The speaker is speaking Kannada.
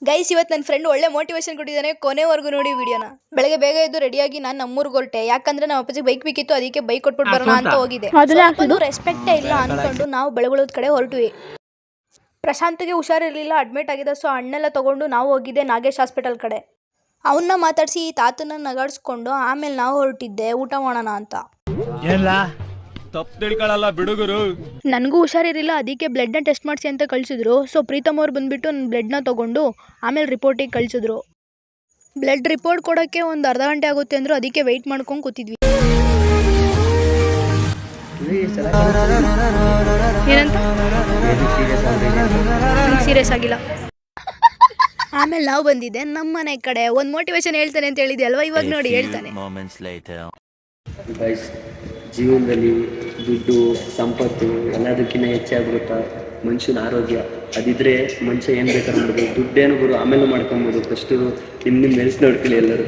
ಗೈಸ್, ಇವತ್ತು ನನ್ನ ಫ್ರೆಂಡ್ ಒಳ್ಳೆ ಮೋಟಿವೇಶನ್ ಕೊಟ್ಟಿದ್ದಾನೆ. ಕೊನೆವರೆಗೂ ನೋಡಿ ವಿಡಿಯೋನ. ಬೆಳಗ್ಗೆ ಬೇಗ ಎದ್ದು ರೆಡಿಯಾಗಿ ನಾನು ನಮ್ಮೂರಿಗೆ ಹೊರಟೆ. ಯಾಕಂದ್ರೆ ನಮ್ಮ ಅಪ್ಪಾಜಿಗೆ ಬೈಕ್ ಬೇಕಿತ್ತು, ಅದಕ್ಕೆ ಬೈಕ್ ಕೊಟ್ಬಿಟ್ಟು ಬರೋಣ ಅಂತ ಹೋಗಿದ್ದೆ. ಸ್ವಲ್ಪ ರೆಸ್ಪೆಕ್ಟೇ ಇಲ್ಲ ಅಂದ್ಕೊಂಡು ನಾವು ಬೆಳಗೊಳದ ಕಡೆ ಹೊರಟ್ವಿ. ಪ್ರಶಾಂತ್ಗೆ ಹುಷಾರಿರಲಿಲ್ಲ, ಅಡ್ಮಿಟ್ ಆಗಿದೆ. ಸೊ ಹಣ್ಣೆಲ್ಲ ತಗೊಂಡು ನಾವು ಹೋಗಿದ್ದೆ ನಾಗೇಶ್ ಹಾಸ್ಪಿಟಲ್ ಕಡೆ. ಅವನ್ನ ಮಾತಾಡಿಸಿ ಈ ತಾತನ ನಗಾಡ್ಸ್ಕೊಂಡು ಆಮೇಲೆ ನಾವು ಹೊರಟಿದ್ದೆ ಊಟ ಮಾಡೋಣ ಅಂತ. ನನಗೂ ಹುಷಾರಿರಲಿಲ್ಲ, ಅದಕ್ಕೆ ಬ್ಲಡ್ನ ಟೆಸ್ಟ್ ಮಾಡಿಸಿ ಅಂತ ಕಳಿಸಿದ್ರು. ಸೊ ಪ್ರೀತಮ್ ಅವ್ರು ಬಂದುಬಿಟ್ಟು ನನ್ನ ಬ್ಲಡ್ನ ತೊಗೊಂಡು ಆಮೇಲೆ ರಿಪೋರ್ಟಿಗೆ ಕಳಿಸಿದ್ರು. ಬ್ಲಡ್ ರಿಪೋರ್ಟ್ ಕೊಡೋಕ್ಕೆ ಒಂದು ಅರ್ಧ ಗಂಟೆ ಆಗುತ್ತೆ ಅಂದರು. ಅದಕ್ಕೆ ವೆಯ್ಟ್ ಮಾಡ್ಕೊಂಡು ಕೂತಿದ್ವಿ. ಏನಂತ ಸೀರಿಯಸ್ ಆಗಿಲ್ಲ. ಆಮೇಲೆ ನಾವು ಬಂದಿದ್ದೆ ನಮ್ಮ ಮನೆ ಕಡೆ. ಒಂದು ಮೋಟಿವೇಶನ್ ಹೇಳ್ತಾನೆ ಅಂತ ಹೇಳಿದೆ ಅಲ್ವಾ, ಇವಾಗ ನೋಡಿ ಹೇಳ್ತಾನೆ. ಜೀವನದಲ್ಲಿ ದುಡ್ಡು ಸಂಪತ್ತು ಎಲ್ಲದಕ್ಕಿಂತ ಹೆಚ್ಚಾಗ್ಬಿಡುತ್ತಾ ಮನುಷ್ಯನ ಆರೋಗ್ಯ. ಅದಿದ್ರೆ ಮನುಷ್ಯ ಏನು ಬೇಕಾದ್ರೂ ಮಾಡ್ಬೋದು. ದುಡ್ಡೇನು ಗುರು ಆಮೇಲೆ ಮಾಡ್ಕೊಬೋದು. ಫಸ್ಟು ನಿಮ್ಮ ಹೆಲ್ತ್ ನೋಡ್ಕೊಳ್ಳಿ ಎಲ್ಲರೂ.